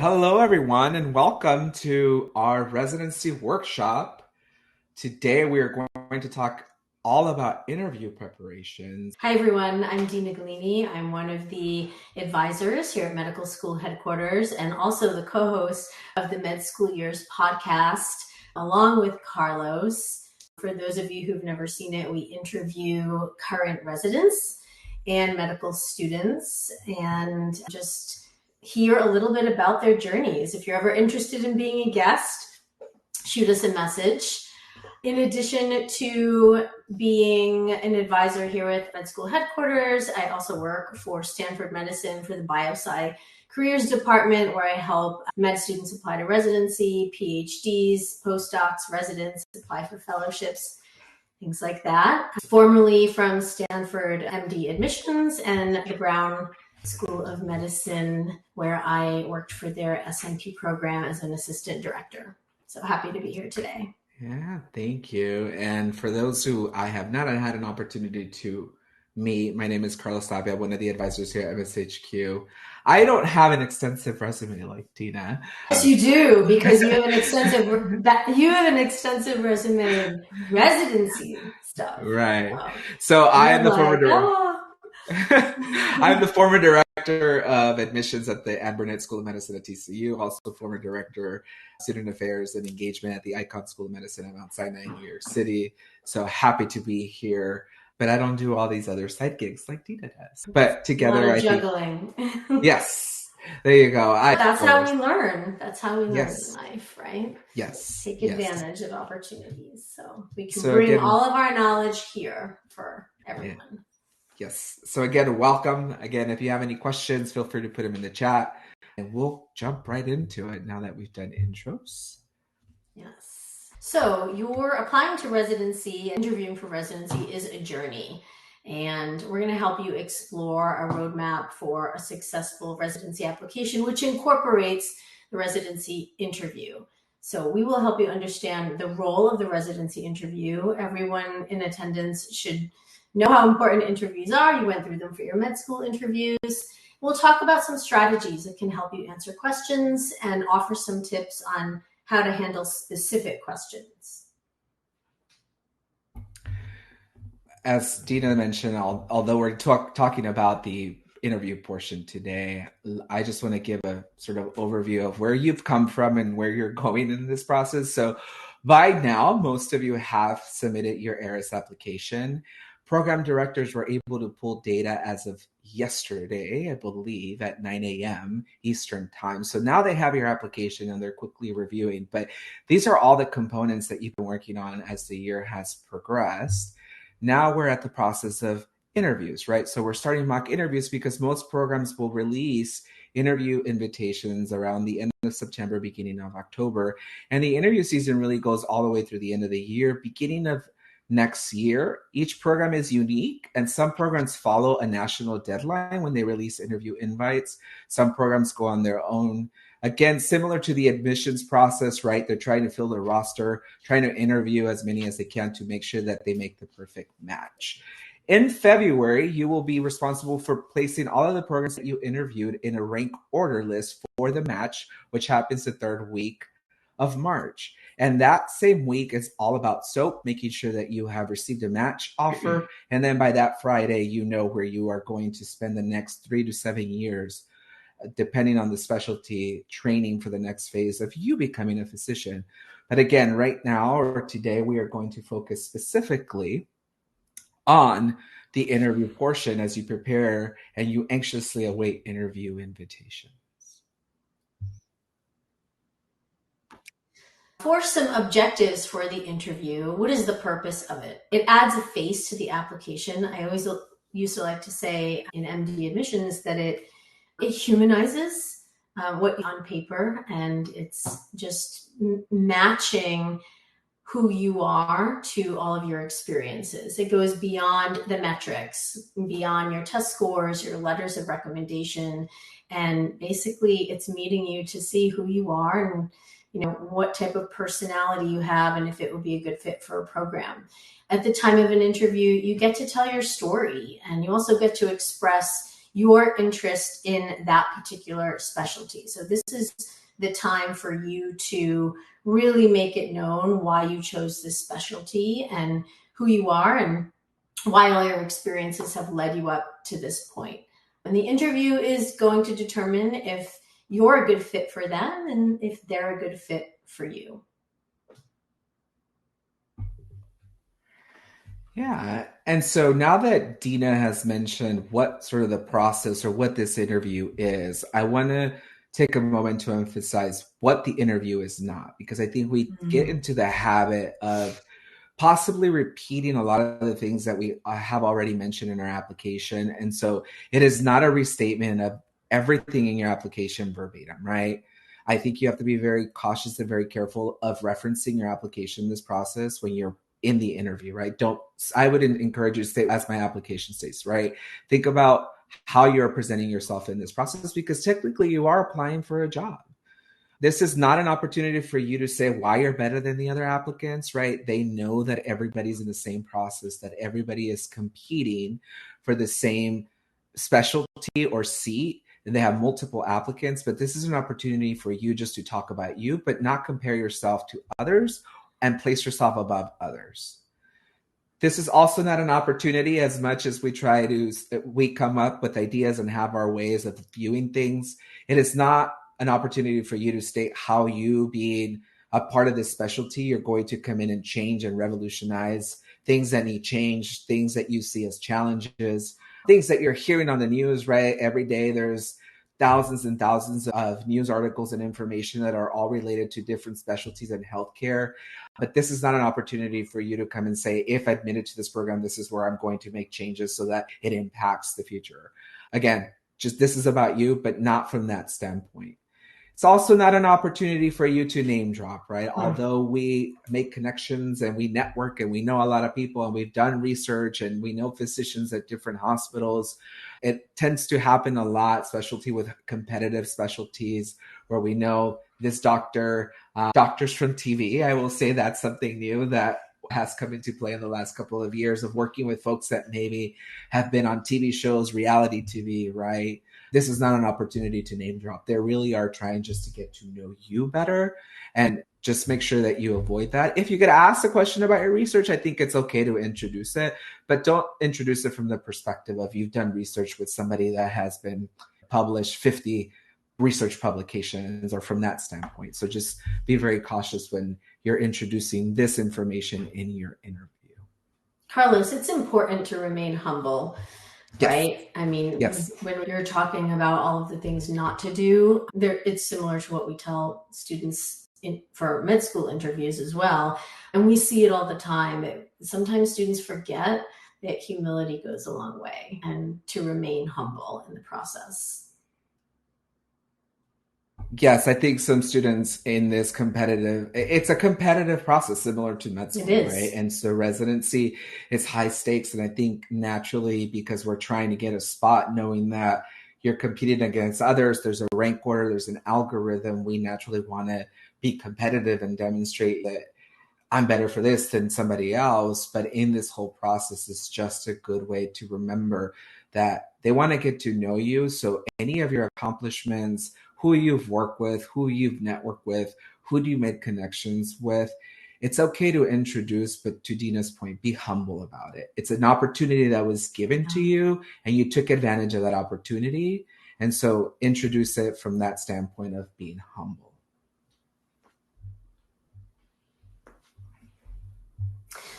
Hello, everyone, and welcome to our residency workshop. Today, we are going to talk all about interview preparations. Hi, everyone. I'm Dina Galini. I'm one of the advisors here at Medical School Headquarters and also the co-host of the Med School Years podcast, along with Carlos. For those of you who've never seen it, we interview current residents and medical students and just hear a little bit about their journeys. If you're ever interested in being a guest, shoot us a message. In addition to being an advisor here at Med School Headquarters, I also work for Stanford Medicine for the BioSci Careers Department, where I help med students apply to residency, PhDs, postdocs, residents apply for fellowships, things like that. Formerly from Stanford MD Admissions and the Brown School of Medicine, where I worked for their SNP program as an assistant director. So happy to be here today. Yeah, thank you. And for those who I have not had an opportunity to meet, my name is Carlos Tapia, one of the advisors here at MSHQ. I don't have an extensive resume like Tina. Yes, you do, because you have an extensive resume of residency stuff. Right. So I am the former director. I'm the former director of admissions at the Ann Burnett School of Medicine at TCU, also former director of student affairs and engagement at the Icahn School of Medicine at Mount Sinai in New York City. So happy to be here, but I don't do all these other side gigs like Dina does. But together, I juggling. Yes, there you go. That's how we learn. That's how we learn in life, right? Yes. Take advantage of opportunities. So we can bring all of our knowledge here for everyone. Yeah. Yes. So again, welcome. Again, if you have any questions, feel free to put them in the chat and we'll jump right into it now that we've done intros. Yes. So you're applying to residency, interviewing for residency is a journey. And we're going to help you explore a roadmap for a successful residency application, which incorporates the residency interview. So we will help you understand the role of the residency interview. Everyone in attendance should know how important interviews are. You went through them for your med school interviews. We'll talk about some strategies that can help you answer questions and offer some tips on how to handle specific questions. As Dina mentioned, although we're talking about the interview portion today, I just want to give a sort of overview of where you've come from and where you're going in this process. So by now, most of you have submitted your ARIS application. Program directors were able to pull data as of yesterday, I believe, at 9 a.m. Eastern time. So now they have your application and they're quickly reviewing. But these are all the components that you've been working on as the year has progressed. Now we're at the process of interviews, right? So we're starting mock interviews because most programs will release interview invitations around the end of September, beginning of October. And the interview season really goes all the way through the end of the year, beginning of next year. Each program is unique, and some programs follow a national deadline when they release interview invites. Some programs go on their own. Again, similar to the admissions process, right? They're trying to fill their roster, trying to interview as many as they can to make sure that they make the perfect match. In February, you will be responsible for placing all of the programs that you interviewed in a rank order list for the match, which happens the third week of March. And that same week is all about SOAP, making sure that you have received a match offer. And then by that Friday, you know where you are going to spend the next 3 to 7 years, depending on the specialty, training for the next phase of you becoming a physician. But again, right now or today, we are going to focus specifically on the interview portion as you prepare and you anxiously await interview invitations. For some objectives for the interview, what is the purpose of it? It adds a face to the application. I always used to like to say in MD admissions that it humanizes what on paper, and it's just matching who you are to all of your experiences. It goes beyond the metrics, beyond your test scores, your letters of recommendation, and basically it's meeting you to see who you are and what type of personality you have and if it would be a good fit for a program. At the time of an interview, you get to tell your story and you also get to express your interest in that particular specialty. So this is the time for you to really make it known why you chose this specialty and who you are and why all your experiences have led you up to this point. And the interview is going to determine if you're a good fit for them and if they're a good fit for you. Yeah. And so now that Dina has mentioned what sort of the process or what this interview is, I want to take a moment to emphasize what the interview is not, because I think we get into the habit of possibly repeating a lot of the things that we have already mentioned in our application. And so it is not a restatement of everything in your application verbatim, right? I think you have to be very cautious and very careful of referencing your application in this process when you're in the interview, right? I would encourage you to say, as my application states, right? Think about how you're presenting yourself in this process, because technically you are applying for a job. This is not an opportunity for you to say why you're better than the other applicants, right? They know that everybody's in the same process, that everybody is competing for the same specialty or seat, and they have multiple applicants. But this is an opportunity for you just to talk about you, but not compare yourself to others and place yourself above others. This is also not an opportunity, as much as we come up with ideas and have our ways of viewing things. It is not an opportunity for you to state how you, being a part of this specialty, you're going to come in and change and revolutionize things that need change, things that you see as challenges, things that you're hearing on the news, right? Every day there's thousands and thousands of news articles and information that are all related to different specialties in healthcare. But this is not an opportunity for you to come and say, if admitted to this program, this is where I'm going to make changes so that it impacts the future. Again, just this is about you, but not from that standpoint. It's also not an opportunity for you to name drop, right? Although we make connections and we network and we know a lot of people and we've done research and we know physicians at different hospitals, it tends to happen a lot, especially with competitive specialties, where we know this doctor, doctors from TV. I will say that's something new that has come into play in the last couple of years, of working with folks that maybe have been on TV shows, reality TV, right? This is not an opportunity to name drop. They really are trying just to get to know you better, and just make sure that you avoid that. If you get asked a question about your research, I think it's okay to introduce it, but don't introduce it from the perspective of you've done research with somebody that has been published 50 research publications, or from that standpoint. So just be very cautious when you're introducing this information in your interview. Carlos, it's important to remain humble. Yes. Right? I mean, yes. When you're talking about all of the things not to do, it's similar to what we tell students for med school interviews as well. And we see it all the time. Sometimes students forget that humility goes a long way, and to remain humble in the process. Yes, I think some students in this it's a competitive process similar to med school, right? And so residency is high stakes. And I think naturally, because we're trying to get a spot, knowing that you're competing against others, there's a rank order, there's an algorithm, we naturally want to be competitive and demonstrate that I'm better for this than somebody else. But in this whole process, it's just a good way to remember that they want to get to know you. So any of your accomplishments, who you've worked with, who you've networked with, who do you make connections with, it's okay to introduce, but to Dina's point, be humble about it. It's an opportunity that was given to you, and you took advantage of that opportunity. And so introduce it from that standpoint of being humble.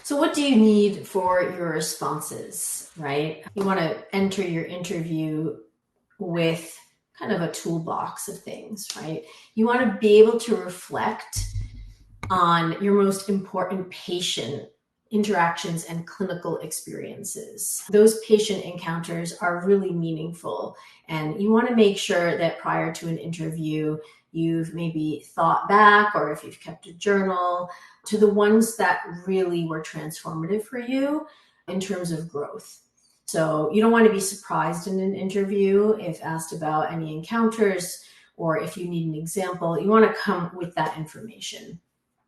So what do you need for your responses, right? You want to enter your interview with kind of a toolbox of things, right? You want to be able to reflect on your most important patient interactions and clinical experiences. Those patient encounters are really meaningful, and you want to make sure that prior to an interview, you've maybe thought back, or if you've kept a journal, to the ones that really were transformative for you in terms of growth. So you don't want to be surprised in an interview if asked about any encounters, or if you need an example. You want to come with that information.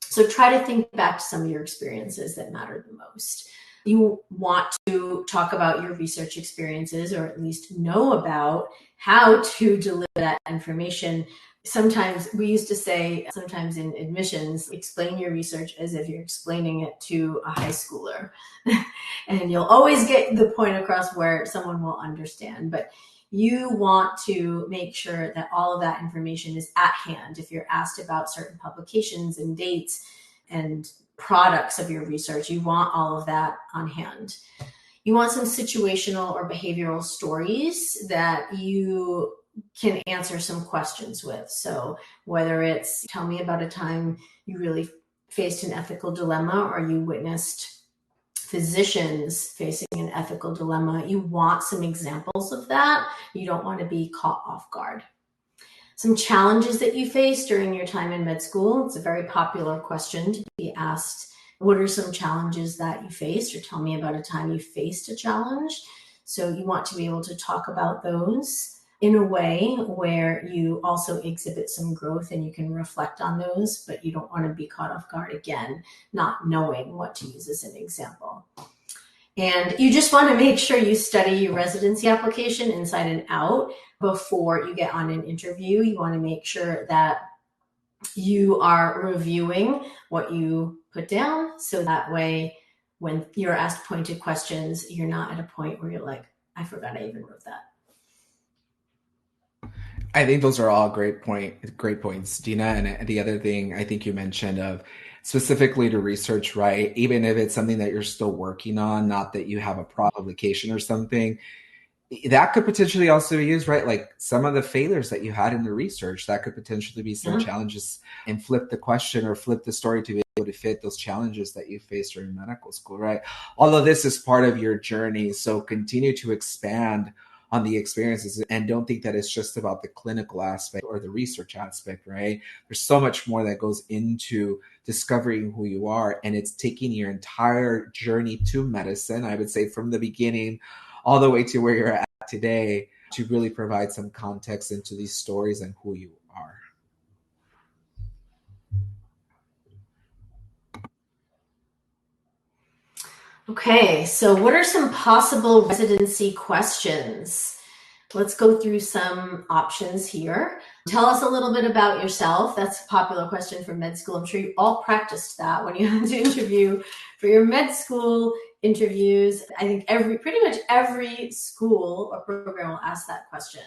So try to think back to some of your experiences that matter the most. You want to talk about your research experiences, or at least know about how to deliver that information. Sometimes we used to say, sometimes in admissions, explain your research as if you're explaining it to a high schooler. And you'll always get the point across where someone will understand. But you want to make sure that all of that information is at hand. If you're asked about certain publications and dates and products of your research, you want all of that on hand. You want some situational or behavioral stories that you can answer some questions with. So whether it's tell me about a time you really faced an ethical dilemma, or you witnessed physicians facing an ethical dilemma, you want some examples of that. You don't want to be caught off guard. Some challenges that you face during your time in med school. It's a very popular question to be asked. What are some challenges that you faced? Or tell me about a time you faced a challenge. So you want to be able to talk about those in a way where you also exhibit some growth and you can reflect on those, but you don't want to be caught off guard again, not knowing what to use as an example. And you just want to make sure you study your residency application inside and out before you get on an interview. You want to make sure that you are reviewing what you put down, so that way when you're asked pointed questions, you're not at a point where you're like, I forgot I even wrote that. I think those are all great points, Dina. And the other thing I think you mentioned of specifically to research, right? Even if it's something that you're still working on, not that you have a publication or something, that could potentially also be used, right? Like some of the failures that you had in the research, that could potentially be some challenges, and flip the question or flip the story to be able to fit those challenges that you faced during medical school, right? All of this is part of your journey. So continue to expand on the experiences, and don't think that it's just about the clinical aspect or the research aspect, right? There's so much more that goes into discovering who you are, and it's taking your entire journey to medicine, I would say from the beginning all the way to where you're at today, to really provide some context into these stories and who you are. Okay, so what are some possible residency questions? Let's go through some options here. Tell us a little bit about yourself. That's a popular question for med school. I'm sure you all practiced that when you had to interview for your med school interviews. I think pretty much every school or program will ask that question.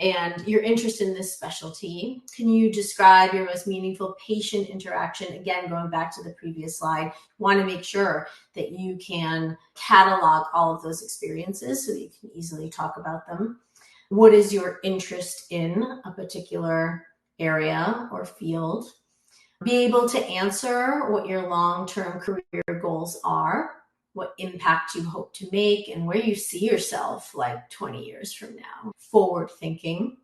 And your interest in this specialty. Can you describe your most meaningful patient interaction? Again, going back to the previous slide, want to make sure that you can catalog all of those experiences so that you can easily talk about them. What is your interest in a particular area or field? Be able to answer what your long-term career goals are, what impact you hope to make, and where you see yourself like 20 years from now. Forward thinking.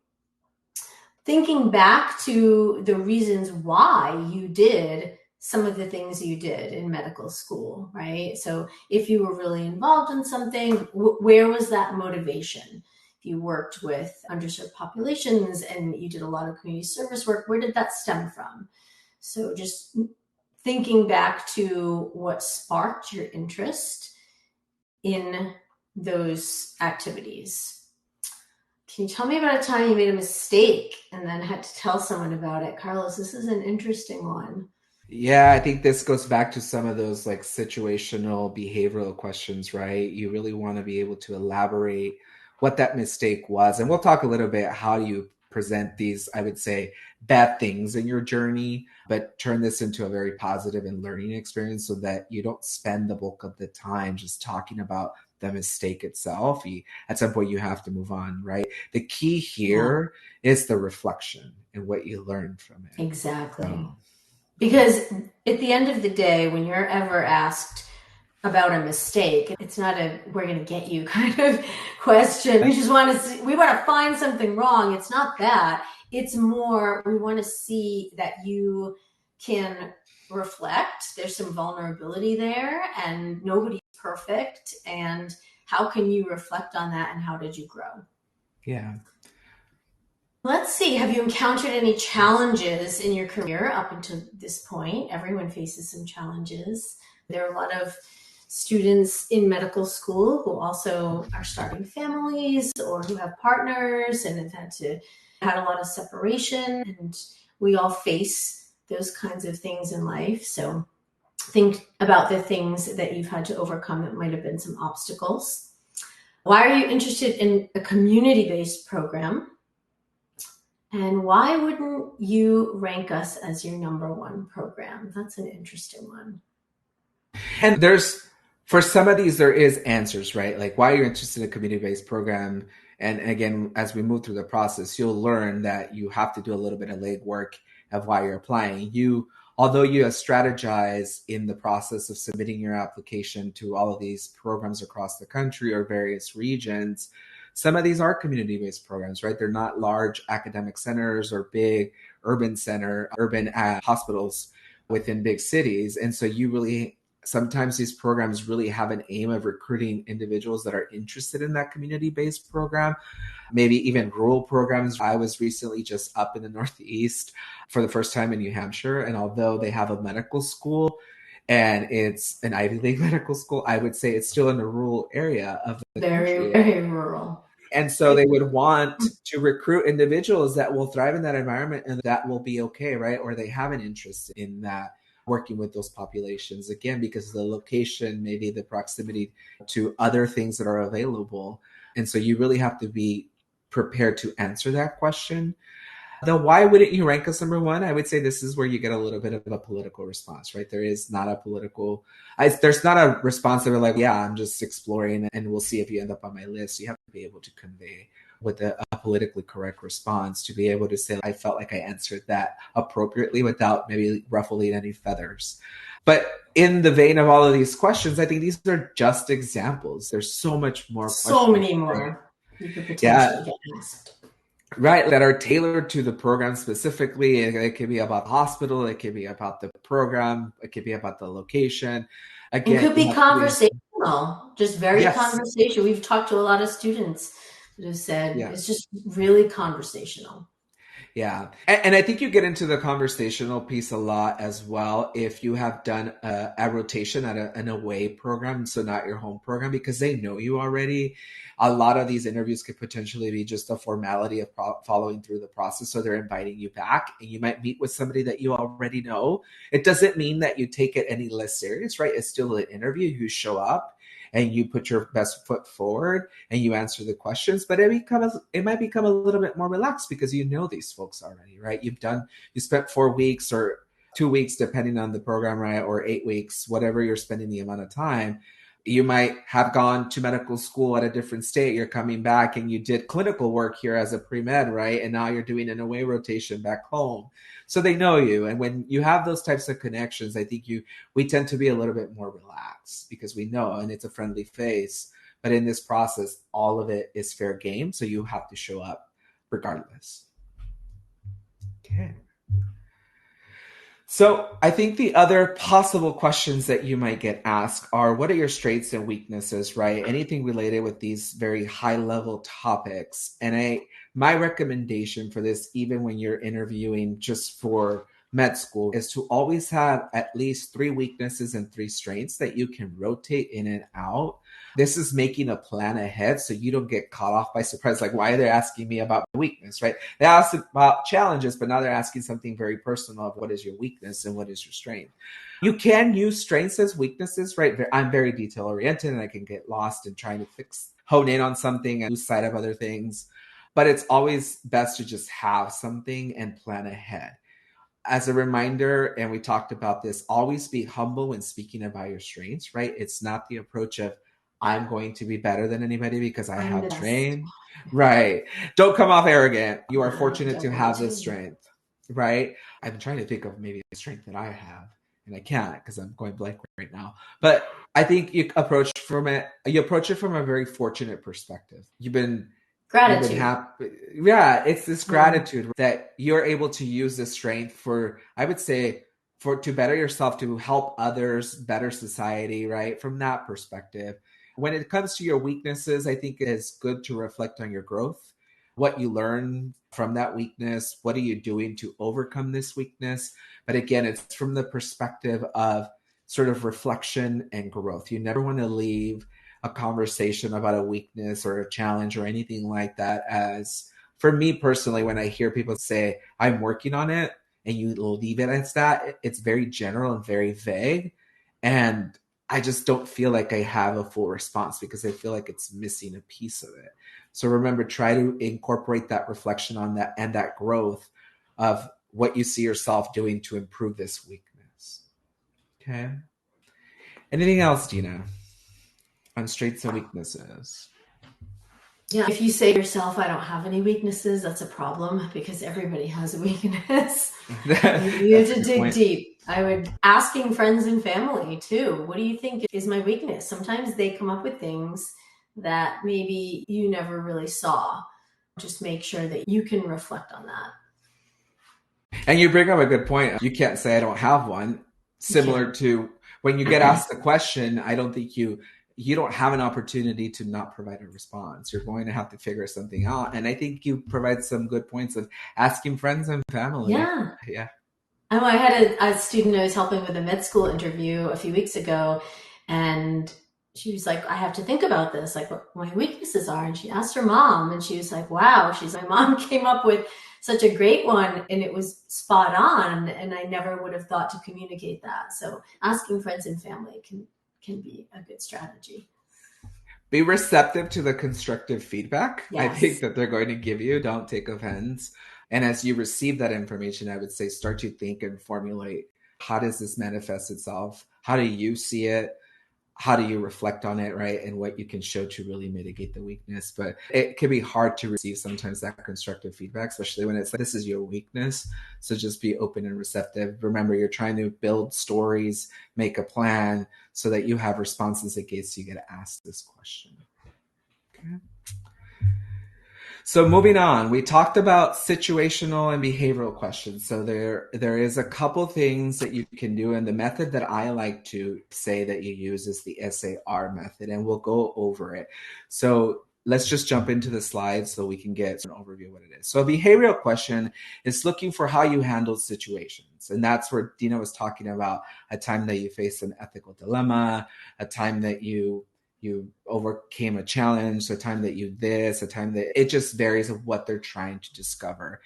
Thinking back to the reasons why you did some of the things you did in medical school, right? So if you were really involved in something, where was that motivation? If you worked with underserved populations and you did a lot of community service work, where did that stem from? So just thinking back to what sparked your interest in those activities. Can you tell me about a time you made a mistake and then had to tell someone about it? Carlos, this is an interesting one. Yeah, I think this goes back to some of those like situational behavioral questions, right? You really want to be able to elaborate what that mistake was. And we'll talk a little bit how you present these, I would say, bad things in your journey, but turn this into a very positive and learning experience so that you don't spend the bulk of the time just talking about the mistake itself. At some point, you have to move on, right? The key here is the reflection and what you learned from it. Exactly. Because at the end of the day, when you're ever asked about a mistake, it's not a we're going to get you kind of question. We just want to find something wrong. It's not that. It's more we want to see that you can reflect. There's some vulnerability there, and nobody's perfect. And how can you reflect on that, and how did you grow? Yeah. Let's see. Have you encountered any challenges in your career up until this point? Everyone faces some challenges. There are a lot of students in medical school who also are starting families or who have partners and have had a lot of separation, and we all face those kinds of things in life. So think about the things that you've had to overcome that might have been some obstacles. Why are you interested in a community-based program? And why wouldn't you rank us as your number one program? That's an interesting one. And for some of these, there is answers, right? Like why you're interested in a community-based program. And again, as we move through the process, you'll learn that you have to do a little bit of legwork of why you're applying. Although you strategize in the process of submitting your application to all of these programs across the country or various regions, some of these are community-based programs, right? They're not large academic centers or big urban hospitals within big cities. And so sometimes these programs really have an aim of recruiting individuals that are interested in that community-based program, maybe even rural programs. I was recently just up in the Northeast for the first time in New Hampshire. And although they have a medical school and it's an Ivy League medical school, I would say it's still in a rural area of the country. Very rural. And so they would want to recruit individuals that will thrive in that environment and that will be okay, right? Or they have an interest in that, working with those populations, again, because of the location, maybe the proximity to other things that are available. And so you really have to be prepared to answer that question. The why wouldn't you rank us number one? I would say this is where you get a little bit of a political response, right? There's not a response that we're like, yeah, I'm just exploring and we'll see if you end up on my list. You have to be able to convey with a politically correct response to be able to say, I felt like I answered that appropriately without maybe ruffling any feathers. But in the vein of all of these questions, I think these are just examples. There's so much more. So many more you could potentially get asked. Right, that are tailored to the program specifically. It could be about the hospital, it could be about the program, it could be about the location. Again, it could be conversational, just very conversational. We've talked to a lot of students that have said it's just really conversational. Yeah. And I think you get into the conversational piece a lot as well if you have done a rotation at an away program, so not your home program, because they know you already. A lot of these interviews could potentially be just a formality of following through the process. So they're inviting you back and you might meet with somebody that you already know. It doesn't mean that you take it any less serious, right? It's still an interview. You show up and you put your best foot forward and you answer the questions, but it might become a little bit more relaxed because you know these folks already, right? You spent 4 weeks or 2 weeks, depending on the program, right? Or 8 weeks, whatever you're spending the amount of time. You might have gone to medical school at a different state. You're coming back and you did clinical work here as a pre-med, right? And now you're doing an away rotation back home. So they know you. And when you have those types of connections, I think we tend to be a little bit more relaxed because we know, and it's a friendly face. But in this process, all of it is fair game. So you have to show up regardless. Okay. So I think the other possible questions that you might get asked are, what are your strengths and weaknesses, right? Anything related with these very high level topics. And my recommendation for this, even when you're interviewing just for med school, is to always have at least 3 weaknesses and 3 strengths that you can rotate in and out. This is making a plan ahead so you don't get caught off by surprise. Like, why are they asking me about weakness, right? They asked about challenges, but now they're asking something very personal of what is your weakness and what is your strength. You can use strengths as weaknesses, right? I'm very detail oriented and I can get lost in trying to hone in on something and lose sight of other things. But it's always best to just have something and plan ahead. As a reminder, and we talked about this, always be humble when speaking about your strengths, right? It's not the approach of, I'm going to be better than anybody because I have trained. Right. Don't come off arrogant. You are fortunate to have this strength, right? I'm trying to think of maybe a strength that I have, and I can't because I'm going blank right now. But I think you approach it from a very fortunate perspective. Gratitude. Yeah, it's this gratitude that you're able to use this strength for, I would say, to better yourself, to help others, better society, right? From that perspective. When it comes to your weaknesses, I think it is good to reflect on your growth, what you learn from that weakness, what are you doing to overcome this weakness? But again, it's from the perspective of sort of reflection and growth. You never want to leave a conversation about a weakness or a challenge or anything like that as, for me personally, when I hear people say, I'm working on it, and you leave it as that, it's very general and very vague. And I just don't feel like I have a full response because I feel like it's missing a piece of it. So remember, try to incorporate that reflection on that and that growth of what you see yourself doing to improve this weakness. Okay. Anything else, Dina, on strengths and weaknesses? Yeah, if you say to yourself, I don't have any weaknesses, that's a problem because everybody has a weakness. You have to dig deep. I would asking friends and family too, what do you think is my weakness? Sometimes they come up with things that maybe you never really saw. Just make sure that you can reflect on that. And you bring up a good point. You can't say I don't have one. Similar to when you get asked a question, I don't think you don't have an opportunity to not provide a response. You're going to have to figure something out. And I think you provide some good points of asking friends and family. Yeah. Yeah. Oh, I had a student I was helping with a med school interview a few weeks ago, and she was like, I have to think about this, like what my weaknesses are. And she asked her mom, and she was like, wow, my mom came up with such a great one, and it was spot on. And I never would have thought to communicate that. So asking friends and family can be a good strategy. Be receptive to the constructive feedback. Yes. I think that they're going to give you. Don't take offense. And as you receive that information, I would say start to think and formulate, how does this manifest itself? How do you see it? How do you reflect on it, right? And what you can show to really mitigate the weakness. But it can be hard to receive sometimes that constructive feedback, especially when it's like, this is your weakness. So just be open and receptive. Remember, you're trying to build stories, make a plan so that you have responses in case you get asked this question. Okay. So moving on, we talked about situational and behavioral questions. So there is a couple things that you can do. And the method that I like to say that you use is the SAR method, and we'll go over it. So let's just jump into the slides so we can get an overview of what it is. So a behavioral question is looking for how you handle situations. And that's where Dina was talking about a time that you faced an ethical dilemma, a time that you overcame a challenge, a time that you this, a time that it just varies of what they're trying to discover.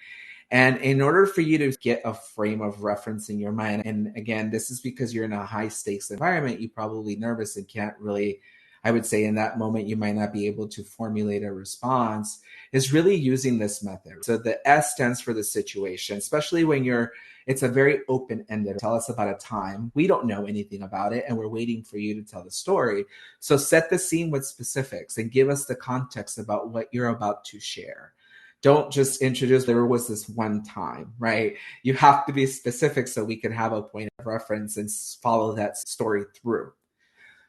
And in order for you to get a frame of reference in your mind, and again, this is because you're in a high stakes environment, you're probably nervous and can't really, I would say in that moment, you might not be able to formulate a response, is really using this method. So the S stands for the situation, especially when it's a very open-ended. Tell us about a time. We don't know anything about it, and we're waiting for you to tell the story. So set the scene with specifics and give us the context about what you're about to share. Don't just introduce, there was this one time, right? You have to be specific so we can have a point of reference and follow that story through.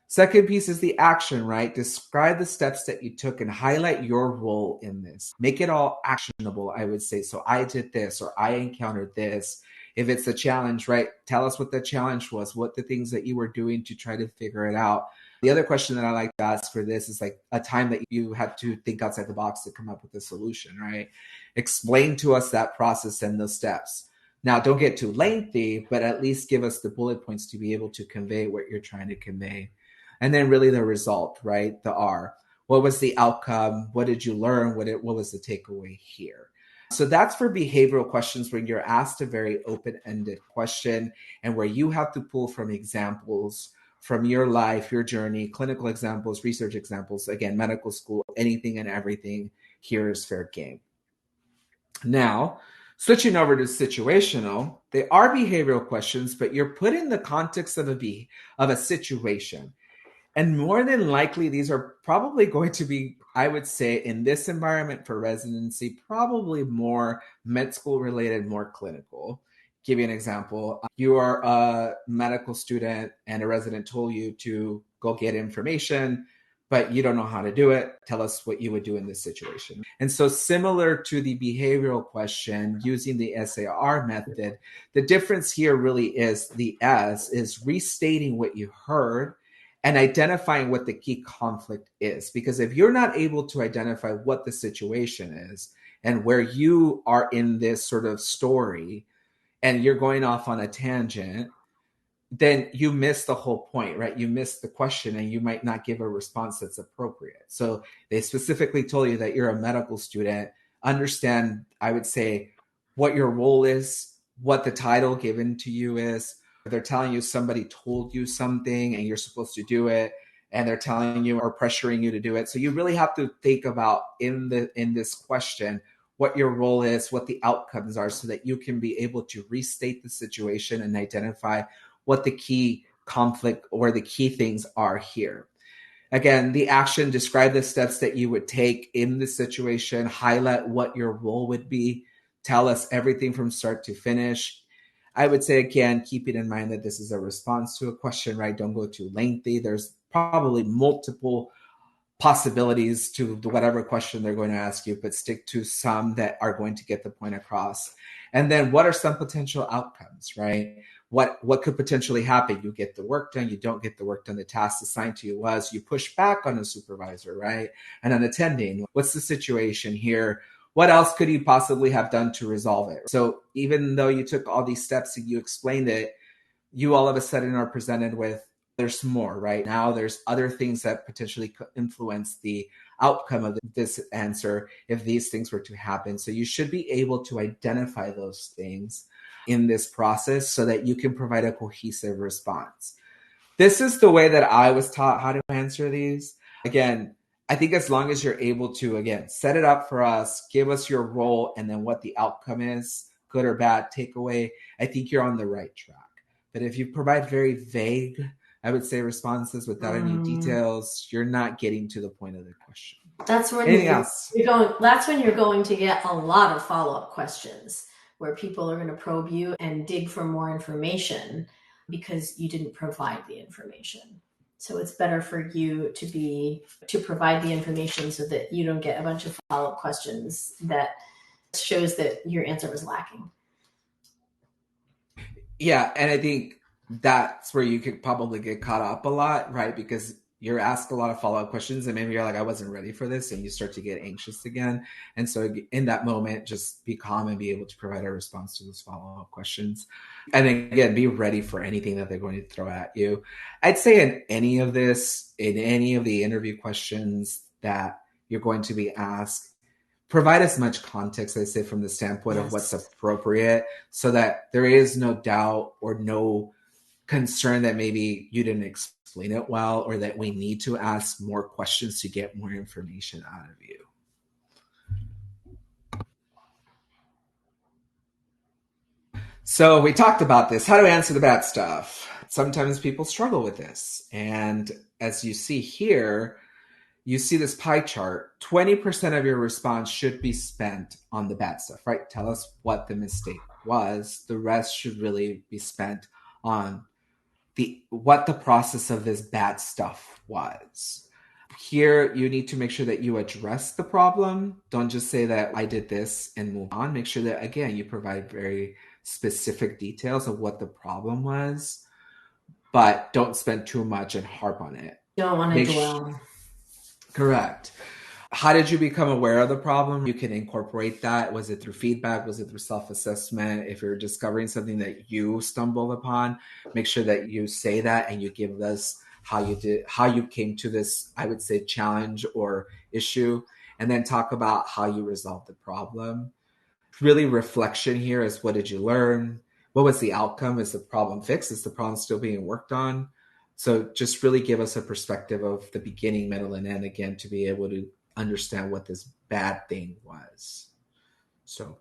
Second piece is the action, right? Describe the steps that you took and highlight your role in this. Make it all actionable, I would say. So I did this, or I encountered this. If it's a challenge, right? Tell us what the challenge was, what the things that you were doing to try to figure it out. The other question that I like to ask for this is like a time that you had to think outside the box to come up with a solution, right? Explain to us that process and those steps. Now, don't get too lengthy, but at least give us the bullet points to be able to convey what you're trying to convey. And then really the result, right? The R. What was the outcome? What did you learn? What was the takeaway here? So that's for behavioral questions when you're asked a very open-ended question and where you have to pull from examples from your life, your journey, clinical examples, research examples, again, medical school, anything and everything here is fair game. Now, switching over to situational, they are behavioral questions, but you're put in the context of a situation. And more than likely, these are probably going to be, I would say, in this environment for residency, probably more med school related, more clinical. Give you an example. You are a medical student and a resident told you to go get information, but you don't know how to do it. Tell us what you would do in this situation. And so similar to the behavioral question, using the SAR method, the difference here really is the S is restating what you heard and identifying what the key conflict is. Because if you're not able to identify what the situation is and where you are in this sort of story and you're going off on a tangent, then you miss the whole point, right? You miss the question and you might not give a response that's appropriate. So they specifically told you that you're a medical student. Understand, I would say, what your role is, what the title given to you is. They're telling you somebody told you something and you're supposed to do it, and they're telling you or pressuring you to do it. So you really have to think about in this question what your role is, what the outcomes are, so that you can be able to restate the situation and identify what the key conflict or the key things are here. Again, the action, describe the steps that you would take in the situation, highlight what your role would be, tell us everything from start to finish. I would say, again, keeping in mind that this is a response to a question, right? Don't go too lengthy. There's probably multiple possibilities to whatever question they're going to ask you, but stick to some that are going to get the point across. And then what are some potential outcomes, right? What could potentially happen? You get the work done, you don't get the work done. The task assigned to you was you push back on a supervisor, right? And an attending. What's the situation here? What else could you possibly have done to resolve it? So even though you took all these steps and you explained it, you all of a sudden are presented with there's more, right? Now there's other things that potentially could influence the outcome of this answer if these things were to happen. So you should be able to identify those things in this process so that you can provide a cohesive response. This is the way that I was taught how to answer these. Again, I think as long as you're able to, again, set it up for us, give us your role, and then what the outcome is, good or bad, takeaway, I think you're on the right track. But if you provide very vague, I would say, responses without any details, you're not getting to the point of the question. That's when Anything else? that's when you're going to get a lot of follow-up questions where people are going to probe you and dig for more information because you didn't provide the information. So it's better for you to provide the information so that you don't get a bunch of follow-up questions that shows that your answer was lacking. Yeah, and I think that's where you could probably get caught up a lot, right? Because you're asked a lot of follow-up questions and maybe you're like, I wasn't ready for this, and you start to get anxious again. And so in that moment, just be calm and be able to provide a response to those follow-up questions. And then again, be ready for anything that they're going to throw at you. I'd say in any of the interview questions that you're going to be asked, provide as much context, I say, from the standpoint of what's appropriate, so that there is no doubt or no concern that maybe you didn't explain it well, or that we need to ask more questions to get more information out of you. So we talked about this, how to answer the bad stuff. Sometimes people struggle with this. And as you see here, you see this pie chart, 20% of your response should be spent on the bad stuff, right? Tell us what the mistake was. The rest should really be spent on what the process of this bad stuff was. Here, you need to make sure that you address the problem. Don't just say that I did this and move on. Make sure that, again, you provide very specific details of what the problem was, but don't spend too much and harp on it. Don't want to dwell. Correct. How did you become aware of the problem? You can incorporate that. Was it through feedback? Was it through self-assessment? If you're discovering something that you stumbled upon, make sure that you say that and you give us how you came to this, I would say, challenge or issue, and then talk about how you resolved the problem. Really, reflection here is, what did you learn? What was the outcome? Is the problem fixed? Is the problem still being worked on? So just really give us a perspective of the beginning, middle, and end, again, to be able to understand what this bad thing was. So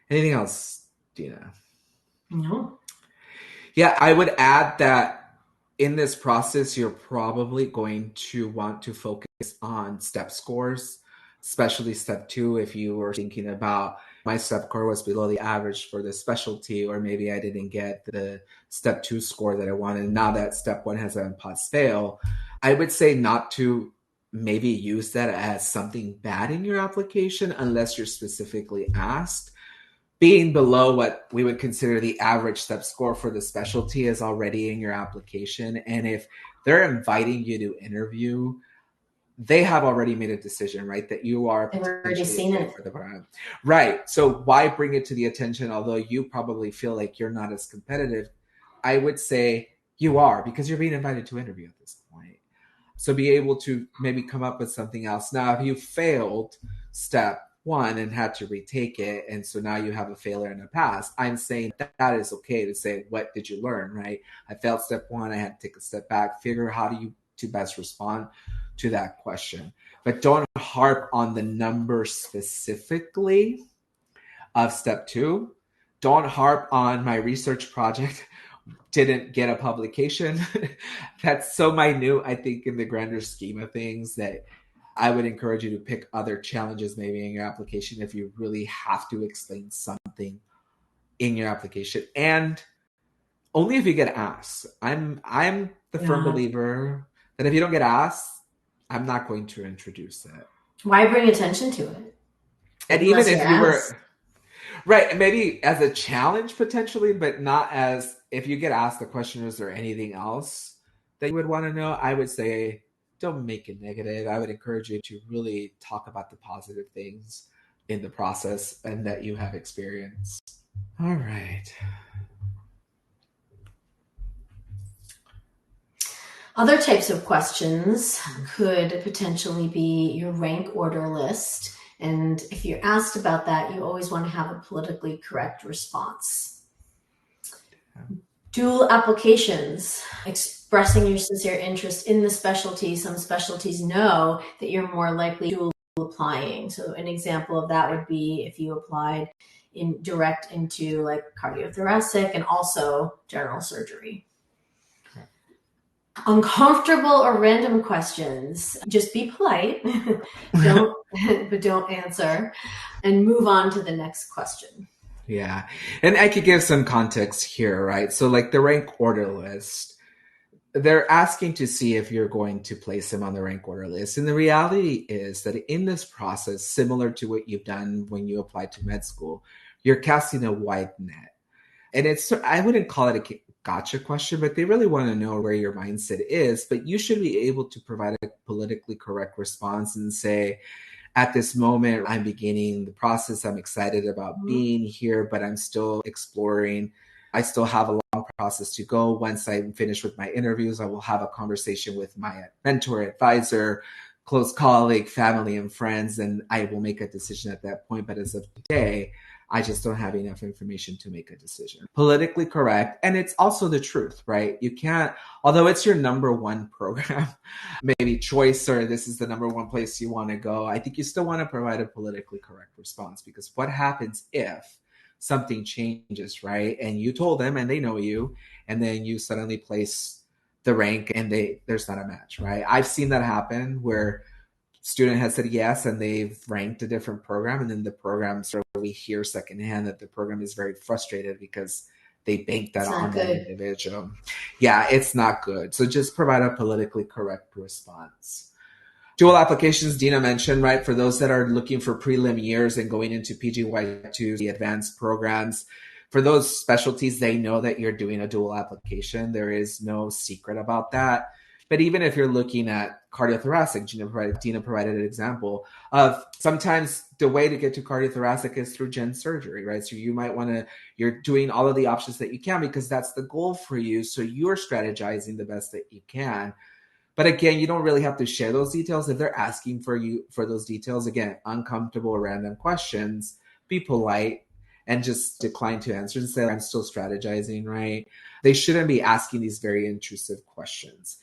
anything else, Dina? No. Yeah, I would add that in this process, you're probably going to want to focus on step scores, especially step 2. If you were thinking about, my step score was below the average for the specialty, or maybe I didn't get the step 2 score that I wanted. Now that step 1 has a pass fail, I would say not to maybe use that as something bad in your application unless you're specifically asked. Being below what we would consider the average step score for the specialty is already in your application. And if they're inviting you to interview, they have already made a decision, right? That you are already seen it for the program. Right. So why bring it to the attention? Although you probably feel like you're not as competitive, I would say You are, because you're being invited to interview at this point. So be able to maybe come up with something else. Now, if you failed step one and had to retake it, and so now you have a failure in the past, I'm saying that is okay to say, what did you learn, right? I failed step one, I had to take a step back, figure how do you to best respond to that question. But don't harp on the number specifically of step two. Don't harp on my research project didn't get a publication. That's so minute, I think, in the grander scheme of things, that I would encourage you to pick other challenges maybe in your application if you really have to explain something in your application, and only if you get asked. I'm the firm believer that if you don't get asked, I'm not going to introduce it. Why bring attention to it? And even if you were right, maybe as a challenge potentially, but not as, if you get asked the question, is there anything else that you would want to know? I would say don't make it negative. I would encourage you to really talk about the positive things in the process and that you have experienced. All right. Other types of questions could potentially be your rank order list. And if you're asked about that, you always want to have a politically correct response. Dual applications, expressing your sincere interest in the specialty. Some specialties know that you're more likely dual applying. So an example of that would be if you applied in direct into like cardiothoracic and also general surgery. Uncomfortable or random questions, just be polite, but don't answer, and move on to the next question. Yeah. And I could give some context here, right? So like the rank order list, they're asking to see if you're going to place them on the rank order list. And the reality is that in this process, similar to what you've done when you applied to med school, you're casting a wide net. And I wouldn't call it a gotcha question, but they really want to know where your mindset is. But you should be able to provide a politically correct response and say, at this moment, I'm beginning the process. I'm excited about being here, but I'm still exploring. I still have a long process to go. Once I'm finished with my interviews, I will have a conversation with my mentor, advisor, close colleague, family, and friends, and I will make a decision at that point. But as of today, I just don't have enough information to make a decision. Politically correct. And it's also the truth, right? You can't, although it's your number one program, maybe choice, or this is the number one place you want to go, I think you still want to provide a politically correct response, because what happens if something changes, right? And you told them and they know you, and then you suddenly place the rank and there's not a match, right? I've seen that happen where student has said yes and they've ranked a different program, and then the program sort of, we hear secondhand that the program is very frustrated because they banked that on that individual. Yeah, it's not good. So just provide a politically correct response. Dual applications, Dina mentioned, right? For those that are looking for prelim years and going into PGY2, the advanced programs, for those specialties, they know that you're doing a dual application. There is no secret about that. But even if you're looking at cardiothoracic, Dina provided an example of sometimes the way to get to cardiothoracic is through gen surgery, right? So you might want to, you're doing all of the options that you can because that's the goal for you. So you're strategizing the best that you can. But again, you don't really have to share those details. If they're asking for you for those details, again, uncomfortable or random questions, be polite and just decline to answer and say, I'm still strategizing, right? They shouldn't be asking these very intrusive questions.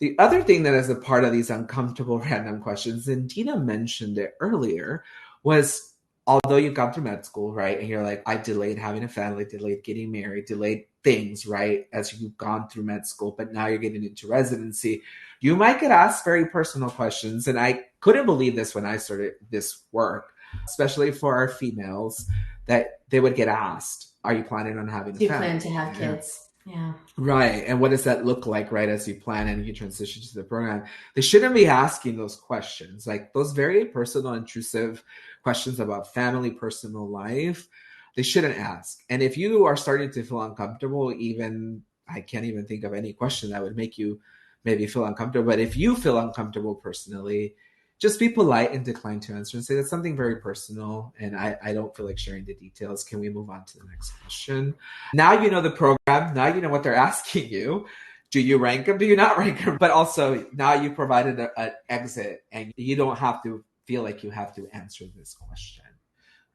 The other thing that is a part of these uncomfortable random questions, and Dina mentioned it earlier, was although you've gone through med school, right, and you're like, I delayed having a family, delayed getting married, delayed things, right, as you've gone through med school, but now you're getting into residency, you might get asked very personal questions. And I couldn't believe this when I started this work, especially for our females, that they would get asked, are you planning on having a family? Do you plan to have kids? Yeah. Right. And what does that look like, right, as you plan and you transition to the program? They shouldn't be asking those questions, like those very personal, intrusive questions about family, personal life. They shouldn't ask. And if you are starting to feel uncomfortable, even I can't even think of any question that would make you maybe feel uncomfortable. But if you feel uncomfortable personally, just be polite and decline to answer and say that's something very personal and I don't feel like sharing the details. Can we move on to the next question? Now you know the program. Now you know what they're asking you. Do you rank them? Do you not rank them? But also now you provided an exit and you don't have to feel like you have to answer this question.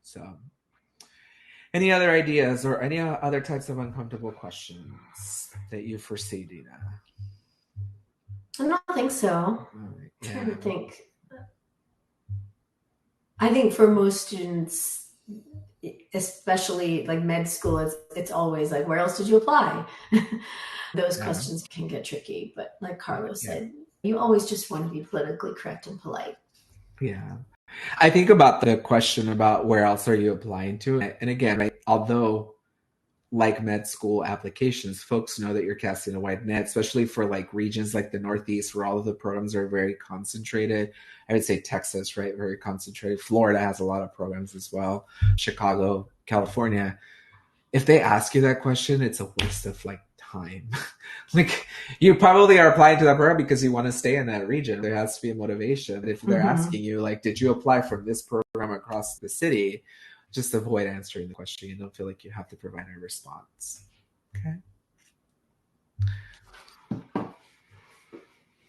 So any other ideas or any other types of uncomfortable questions that you foresee, Dina? I don't think so. Yeah. I'm trying to think. I think for most students, especially like med school, it's always like, where else did you apply? Those questions can get tricky. But like Carlos said, you always just want to be politically correct and polite. Yeah. I think about the question about where else are you applying to? And again, right, although like med school applications, folks know that you're casting a wide net, especially for like regions like the Northeast where all of the programs are very concentrated. I would say Texas, right? Very concentrated. Florida has a lot of programs as well. Chicago, California. If they ask you that question, it's a waste of like time. Like you probably are applying to that program because you want to stay in that region. There has to be a motivation. If they're asking you like, did you apply from this program across the city? Just avoid answering the question. You don't feel like you have to provide a response. Okay.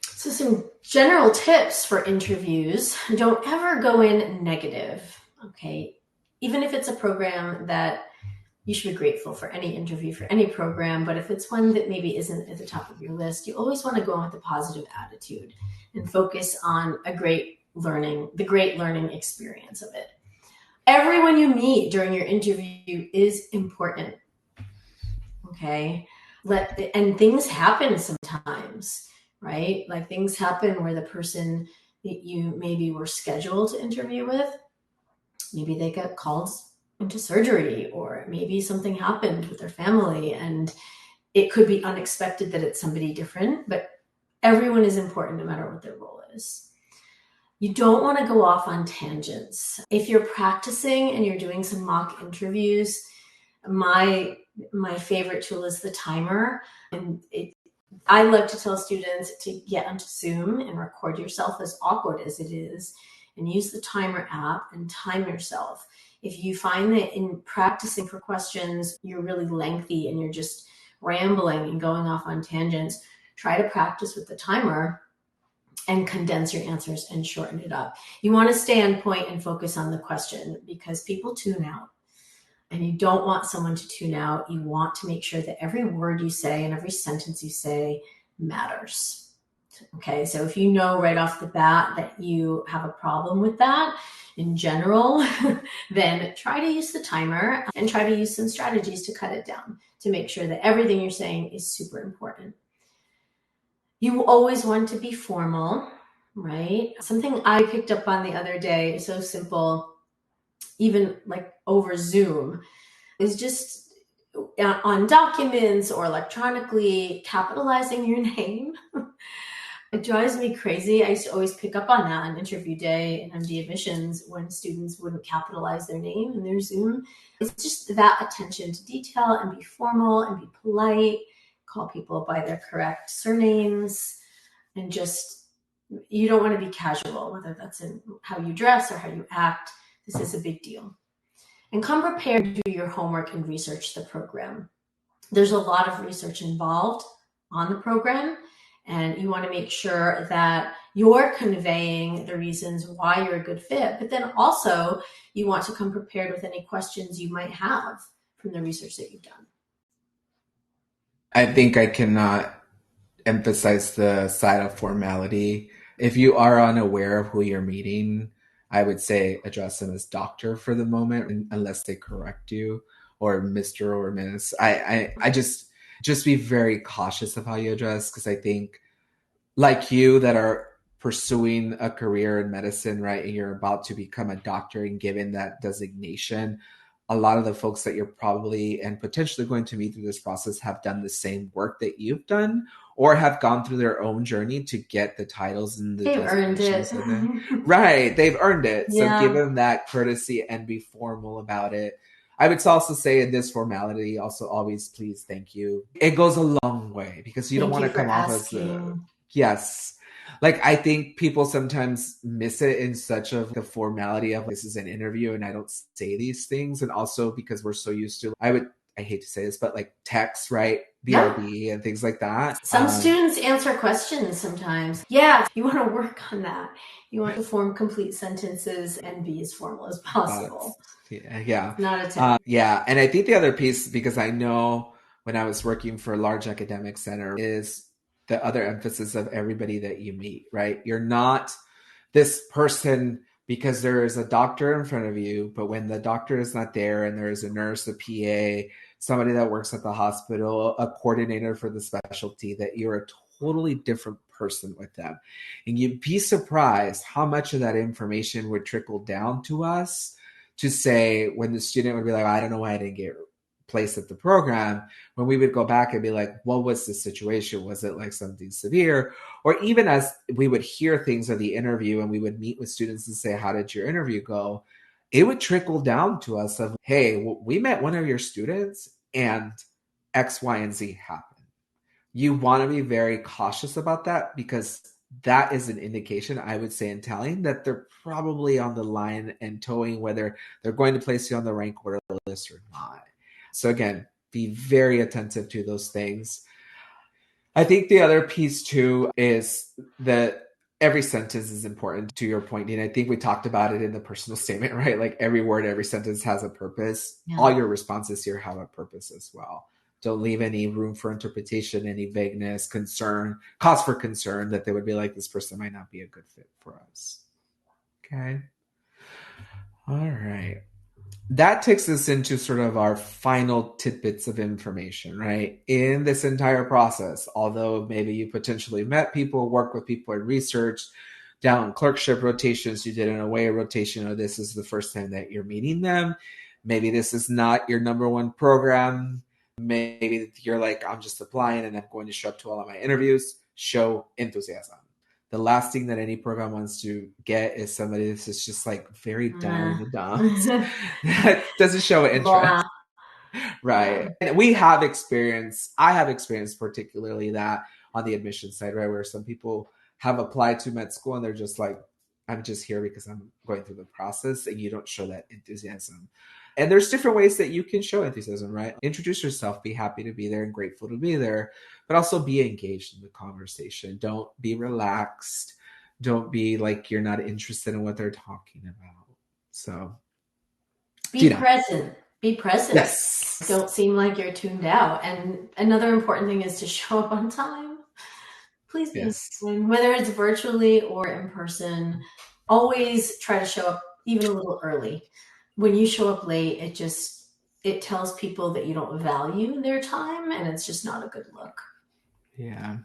So some general tips for interviews. Don't ever go in negative. Okay. Even if it's a program that you should be grateful for any interview for any program, but if it's one that maybe isn't at the top of your list, you always want to go in with a positive attitude and focus on the great learning experience of it. Everyone you meet during your interview is important. Okay. And things happen sometimes, right? Like things happen where the person that you maybe were scheduled to interview with, maybe they got called into surgery, or maybe something happened with their family and it could be unexpected that it's somebody different, but everyone is important no matter what their role is. You don't want to go off on tangents. If you're practicing and you're doing some mock interviews, my favorite tool is the timer. And I like to tell students to get onto Zoom and record yourself, as awkward as it is, and use the timer app and time yourself. If you find that in practicing for questions, you're really lengthy and you're just rambling and going off on tangents, try to practice with the timer and condense your answers and shorten it up. You want to stay on point and focus on the question because people tune out. And you don't want someone to tune out. You want to make sure that every word you say and every sentence you say matters. Okay, so if you know right off the bat that you have a problem with that in general, then try to use the timer and try to use some strategies to cut it down to make sure that everything you're saying is super important. You always want to be formal, right? Something I picked up on the other day, so simple, even like over Zoom, is just on documents or electronically capitalizing your name. It drives me crazy. I used to always pick up on that on interview day and MD admissions when students wouldn't capitalize their name in their Zoom. It's just that attention to detail and be formal and be polite, call people by their correct surnames, and just, you don't want to be casual, whether that's in how you dress or how you act. This is a big deal. And come prepared to do your homework and research the program. There's a lot of research involved on the program, and you want to make sure that you're conveying the reasons why you're a good fit, but then also you want to come prepared with any questions you might have from the research that you've done. I think I cannot emphasize the side of formality. If you are unaware of who you're meeting, I would say address them as doctor for the moment, unless they correct you, or Mr. or Miss. I just be very cautious of how you address, because I think, like you that are pursuing a career in medicine, right, and you're about to become a doctor and given that designation, a lot of the folks that you're probably and potentially going to meet through this process have done the same work that you've done, or have gone through their own journey to get the titles and the They've earned it. Right, they've earned it. Yeah. So give them that courtesy and be formal about it. I would also say in this formality, also always please, thank you. It goes a long way, because you don't want to come off as yes. Like, I think people sometimes miss it in such of the formality of this is an interview and I don't say these things. And also because we're so used to, I hate to say this, but like text, right? Yeah. BRB and things like that. Some students answer questions sometimes. Yeah, you want to work on that. You want to form complete sentences and be as formal as possible. Yeah. Not a test. Yeah. And I think the other piece, because I know when I was working for a large academic center, is the other emphasis of everybody that you meet, right? You're not this person because there is a doctor in front of you, but when the doctor is not there and there is a nurse, a PA, somebody that works at the hospital, a coordinator for the specialty, that you're a totally different person with them. And you'd be surprised how much of that information would trickle down to us to say when the student would be like, I don't know why I didn't get placed at the program, when we would go back and be like, what was the situation? Was it like something severe? Or even as we would hear things of the interview and we would meet with students and say, how did your interview go? It would trickle down to us of, hey, we met one of your students and X, Y, and Z happened. You want to be very cautious about that because that is an indication, I would say, in telling that they're probably on the line and towing whether they're going to place you on the rank order list or not. So again, be very attentive to those things. I think the other piece too is that every sentence is important, to your point, Dean. I think we talked about it in the personal statement, right? Like every word, every sentence has a purpose. Yeah. All your responses here have a purpose as well. Don't leave any room for interpretation, any vagueness, concern, cause for concern that they would be like, this person might not be a good fit for us. Okay. All right. That takes us into sort of our final tidbits of information, right? In this entire process, although maybe you potentially met people, worked with people in research, down in clerkship rotations, you did an away rotation, or this is the first time that you're meeting them. Maybe this is not your number one program. Maybe you're like, I'm just applying and I'm going to show up to all of my interviews. Show enthusiasm. The last thing that any program wants to get is somebody that's just like very down in the dumps that doesn't show interest. Right. And we have experience, I have experienced particularly that on the admission side, right? Where some people have applied to med school and they're just like, I'm just here because I'm going through the process, and you don't show that enthusiasm. And there's different ways that you can show enthusiasm, right? Introduce yourself, be happy to be there and grateful to be there, but also be engaged in the conversation. Don't be relaxed. Don't be like you're not interested in what they're talking about. So be present. Be present. Yes. Don't seem like you're tuned out. And another important thing is to show up on time. Please be on time. Whether it's virtually or in person, always try to show up even a little early. When you show up late, it tells people that you don't value their time, and it's just not a good look. Yeah.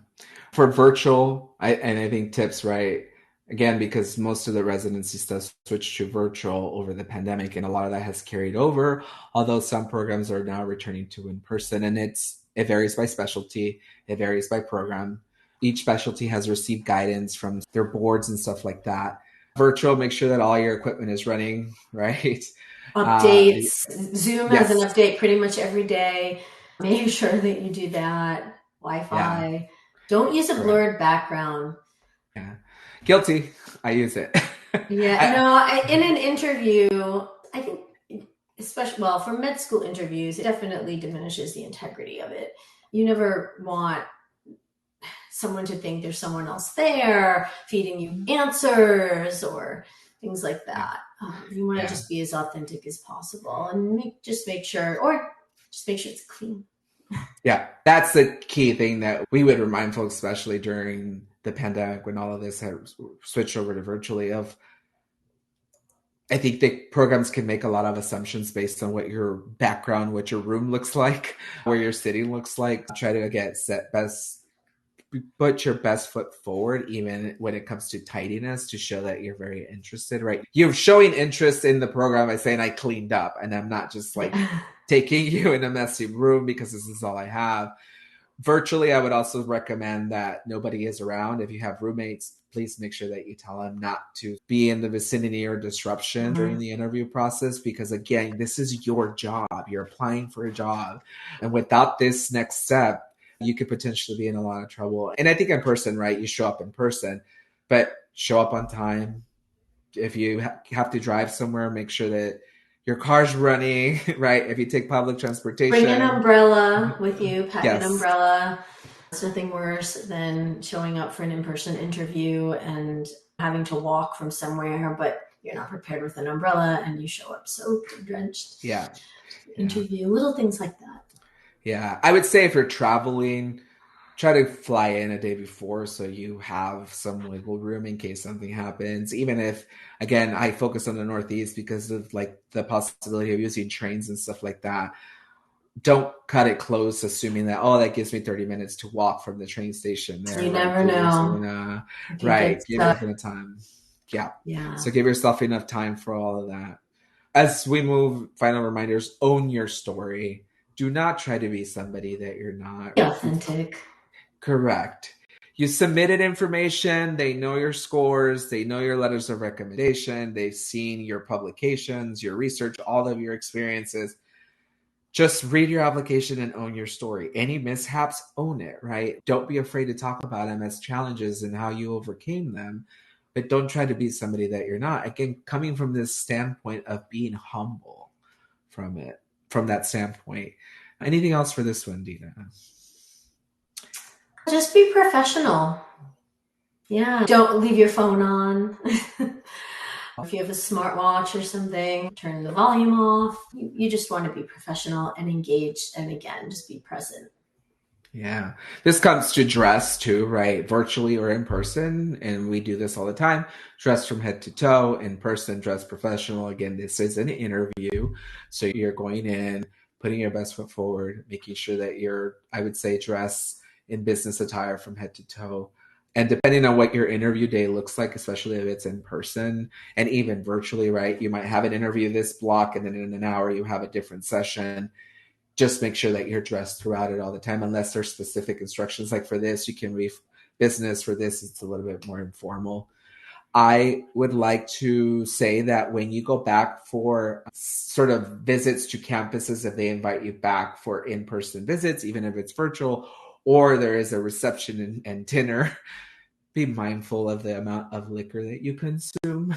For virtual, I think tips, right? Again, because most of the residency stuff switched to virtual over the pandemic, and a lot of that has carried over, although some programs are now returning to in person, and it varies by specialty, it varies by program. Each specialty has received guidance from their boards and stuff like that. Virtual, make sure that all your equipment is running, right? Updates. Zoom has an update pretty much every day. Make sure that you do that. Wi-Fi. Yeah. Don't use a blurred background. Yeah. Guilty. I use it. Yeah. In an interview, I think, especially, well, for med school interviews, it definitely diminishes the integrity of it. You never want someone to think there's someone else there feeding you answers or things like that. You want to just be as authentic as possible and make sure it's clean. Yeah, that's the key thing that we would remind folks, especially during the pandemic when all of this had switched over to virtually. I think the programs can make a lot of assumptions based on what your background, what your room looks like, where your sitting looks like. Try to put your best foot forward, even when it comes to tidiness, to show that you're very interested, right? You're showing interest in the program by saying I cleaned up, and I'm not just like taking you in a messy room because this is all I have. Virtually, I would also recommend that nobody is around. If you have roommates, please make sure that you tell them not to be in the vicinity or disruption during the interview process, because again, this is your job. You're applying for a job. And without this next step, you could potentially be in a lot of trouble. And I think in person, right, you show up in person, but show up on time. If you have to drive somewhere, make sure that your car's running, right? If you take public transportation. Bring an umbrella with you, pack an Yes. umbrella. It's nothing worse than showing up for an in-person interview and having to walk from somewhere, but you're not prepared with an umbrella and you show up soaked and drenched. Yeah. Interview, little things like that. Yeah. I would say if you're traveling, try to fly in a day before so you have some wiggle room in case something happens. Even if, again, I focus on the Northeast because of like the possibility of using trains and stuff like that. Don't cut it close, assuming that, oh, that gives me 30 minutes to walk from the train station there. You Right? never know. Right. Give yourself time. Yeah. Yeah. So give yourself enough time for all of that. As we move, final reminders, own your story. Do not try to be somebody that you're not. Be authentic. Correct. You submitted information. They know your scores. They know your letters of recommendation. They've seen your publications, your research, all of your experiences. Just read your application and own your story. Any mishaps, own it, right? Don't be afraid to talk about them as challenges and how you overcame them, but don't try to be somebody that you're not. Again, coming from this standpoint of being humble from that standpoint. Anything else for this one, Dina? Just be professional. Yeah. Don't leave your phone on. If you have a smartwatch or something, turn the volume off. You just want to be professional and engaged. And again, just be present. Yeah. This comes to dress too, right? Virtually or in person. And we do this all the time. Dress from head to toe, in person, dress professional. Again, this is an interview. So you're going in, putting your best foot forward, making sure that you're, I would say, dress in business attire from head to toe. And depending on what your interview day looks like, especially if it's in person and even virtually, right? You might have an interview this block and then in an hour you have a different session. Just make sure that you're dressed throughout it all the time, unless there's specific instructions. Like for this, you can read business. For this, it's a little bit more informal. I would like to say that when you go back for sort of visits to campuses, if they invite you back for in-person visits, even if it's virtual, or there is a reception and dinner, be mindful of the amount of liquor that you consume.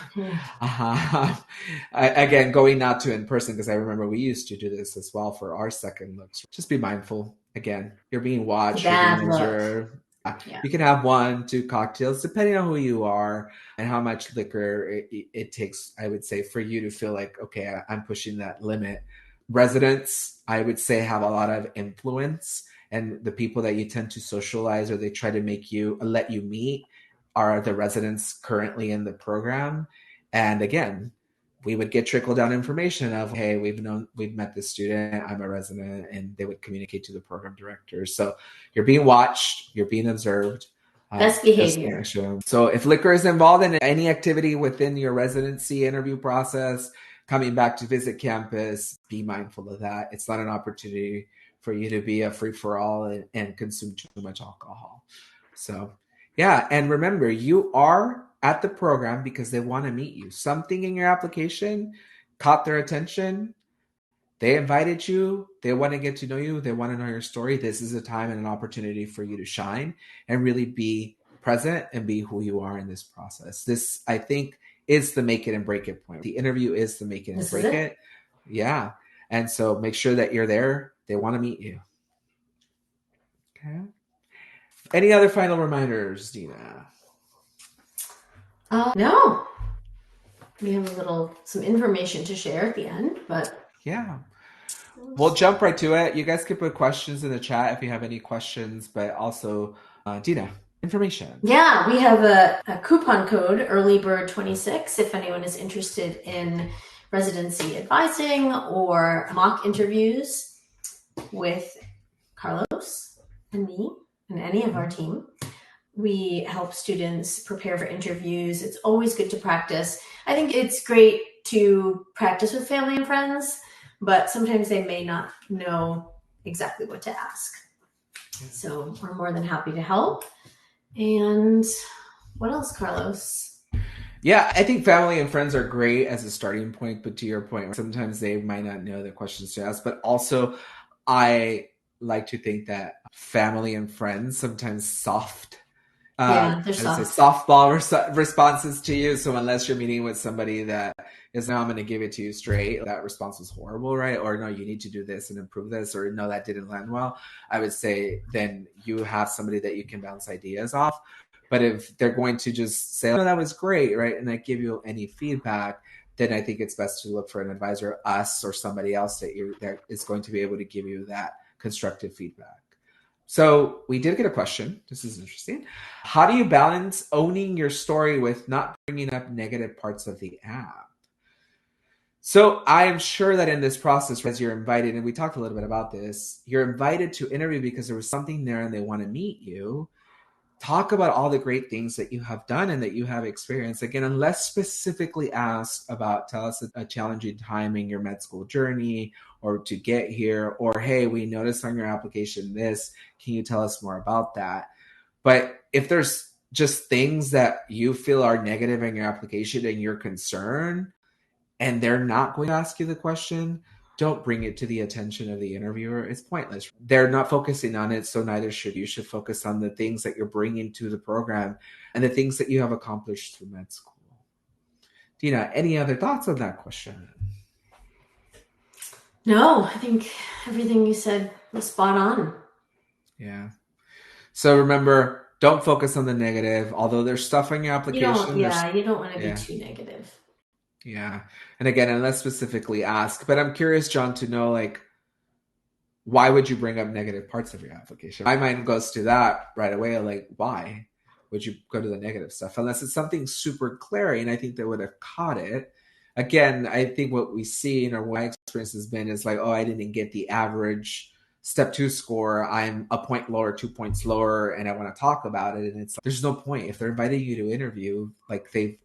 Again, going not to in person, because I remember we used to do this as well for our second looks. Just be mindful. Again, you're being watched, you're being observed. Yeah. You can have 1-2 cocktails, depending on who you are and how much liquor it takes, I would say, for you to feel like, okay, I'm pushing that limit. Residents, I would say, have a lot of influence. And the people that you tend to socialize or they try to let you meet are the residents currently in the program. And again, we would get trickle down information of, hey, we've met this student, I'm a resident, and they would communicate to the program director. So you're being watched, you're being observed. Best behavior. So if liquor is involved in any activity within your residency interview process, coming back to visit campus, be mindful of that. It's not an opportunity for you to be a free-for-all and consume too much alcohol. So, yeah. And remember, you are at the program because they want to meet you. Something in your application caught their attention. They invited you. They want to get to know you. They want to know your story. This is a time and an opportunity for you to shine and really be present and be who you are in this process. This, I think, is the make it and break it point. The interview is the make it and break it. Yeah. And so make sure that you're there. They want to meet you. Okay. Any other final reminders, Dina? No. We have some information to share at the end, but yeah. We'll jump right to it. You guys can put questions in the chat if you have any questions, but also, Dina, information. Yeah, we have a coupon code, EarlyBird26, if anyone is interested in residency advising or mock interviews with Carlos and me and any of our team. We help students prepare for interviews. It's always good to practice. I think it's great to practice with family and friends, but sometimes they may not know exactly what to ask. So we're more than happy to help. And what else, Carlos? Yeah, I think family and friends are great as a starting point, but to your point, sometimes they might not know the questions to ask, but also I like to think that family and friends sometimes Yeah, they're I'd say soft. softball responses to you. So unless you're meeting with somebody that is, no, I'm going to give it to you straight, that response was horrible, right? Or no, you need to do this and improve this, or no, that didn't land well. I would say then you have somebody that you can bounce ideas off. But if they're going to just say, oh, that was great, right, and not give you any feedback, then I think it's best to look for an advisor, us or somebody else that is going to be able to give you that constructive feedback. So we did get a question. This is interesting. How do you balance owning your story with not bringing up negative parts of the app? So I am sure that in this process, as you're invited, and we talked a little bit about this, you're invited to interview because there was something there and they want to meet you. Talk about all the great things that you have done and that you have experienced. Again, unless specifically asked about, tell us a challenging time in your med school journey or to get here, or hey, we noticed on your application this, can you tell us more about that? But if there's just things that you feel are negative in your application and you're concerned, and they're not going to ask you the question, don't bring it to the attention of the interviewer. It's pointless. They're not focusing on it, so neither should you. You should focus on the things that you're bringing to the program and the things that you have accomplished through med school. Dina, any other thoughts on that question? No, I think everything you said was spot on. Yeah. So remember, don't focus on the negative. Although there's stuff in your application. You don't want to be too negative. Yeah. And again, unless specifically asked, but I'm curious, John, to know, like, why would you bring up negative parts of your application? My mind goes to that right away. Like, why would you go to the negative stuff? Unless it's something super glaring, I think they would have caught it. Again, I think what we see and what my experience has been is like, oh, I didn't get the average step 2 score. I'm a point lower, 2 points lower, and I want to talk about it. And it's like, there's no point. If they're inviting you to interview, like they've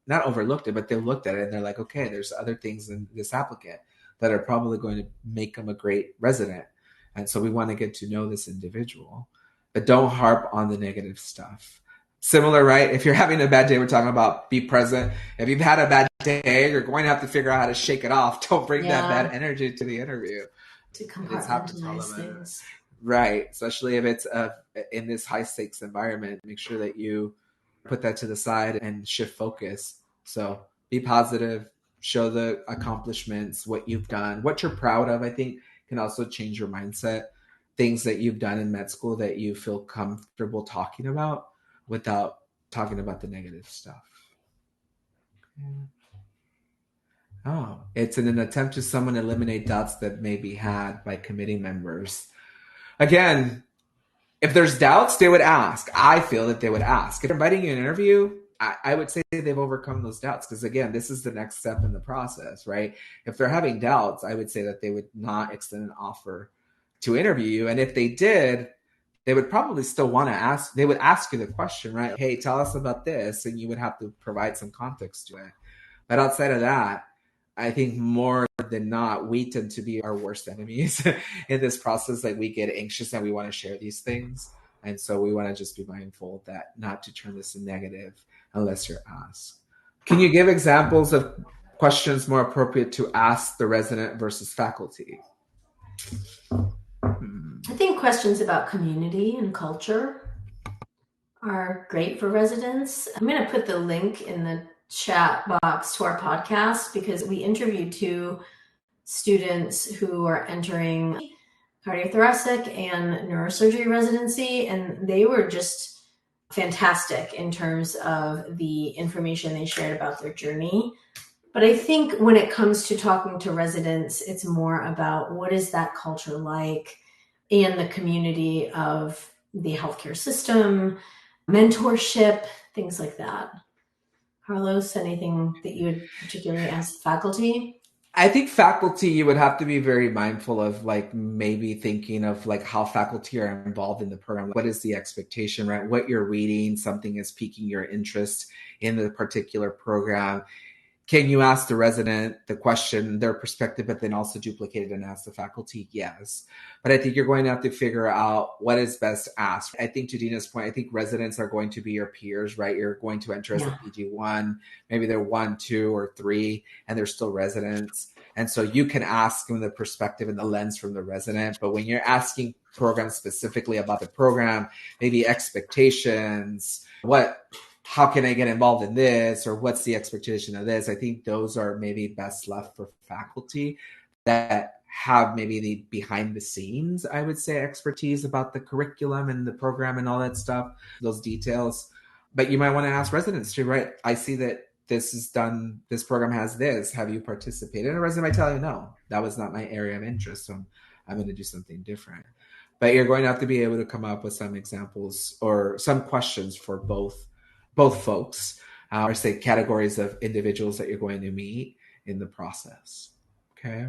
not overlooked it, but they looked at it and they're like, okay, there's other things in this applicant that are probably going to make them a great resident. And so we want to get to know this individual, but don't harp on the negative stuff. Similar, right? If you're having a bad day, we're talking about be present. If you've had a bad day, you're going to have to figure out how to shake it off. Don't bring that bad energy to the interview. To compartmentalize things. Right. Especially if it's in this high stakes environment, make sure that you put that to the side and shift focus. So be positive, show the accomplishments, what you've done, what you're proud of, I think can also change your mindset. Things that you've done in med school that you feel comfortable talking about without talking about the negative stuff. Oh, it's in an attempt to someone eliminate doubts that may be had by committee members. Again, if there's doubts, they would ask. I feel that they would ask. If they're inviting you an interview, I would say they've overcome those doubts because, again, this is the next step in the process, right? If they're having doubts, I would say that they would not extend an offer to interview you. And if they did, they would probably still want to ask. They would ask you the question, right? Hey, tell us about this. And you would have to provide some context to it. But outside of that, I think more than not, we tend to be our worst enemies in this process. Like we get anxious and we want to share these things. And so we want to just be mindful that not to turn this in negative unless you're asked. Can you give examples of questions more appropriate to ask the resident versus faculty? I think questions about community and culture are great for residents. I'm going to put the link in the chat box to our podcast because we interviewed 2 students who are entering cardiothoracic and neurosurgery residency, and they were just fantastic in terms of the information they shared about their journey. But I think when it comes to talking to residents, it's more about what is that culture like and the community of the healthcare system, mentorship, things like that. Carlos, anything that you would particularly ask faculty? I think faculty, you would have to be very mindful of like maybe thinking of like how faculty are involved in the program. What is the expectation, right? What you're reading, something is piquing your interest in the particular program. Can you ask the resident the question, their perspective, but then also duplicate it and ask the faculty? Yes. But I think you're going to have to figure out what is best asked. I think to Dina's point, I think residents are going to be your peers, right? You're going to enter as a PG1, maybe they're 1, 2, or 3, and they're still residents. And so you can ask from the perspective and the lens from the resident. But when you're asking programs specifically about the program, maybe expectations, how can I get involved in this? Or what's the expectation of this? I think those are maybe best left for faculty that have maybe the behind the scenes, I would say, expertise about the curriculum and the program and all that stuff, those details. But you might want to ask residents too, right? I see that this program has this. Have you participated? And a resident might tell you, no, that was not my area of interest. So I'm going to do something different. But you're going to have to be able to come up with some examples or some questions for both folks, or say categories of individuals that you're going to meet in the process. Okay.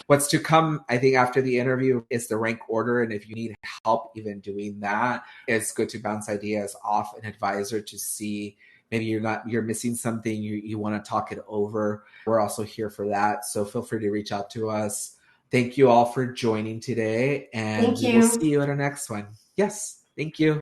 What's to come, I think, after the interview is the rank order. And if you need help even doing that, it's good to bounce ideas off an advisor to see maybe you're missing something, you want to talk it over. We're also here for that. So feel free to reach out to us. Thank you all for joining today, and we will see you at our next one. Yes, thank you.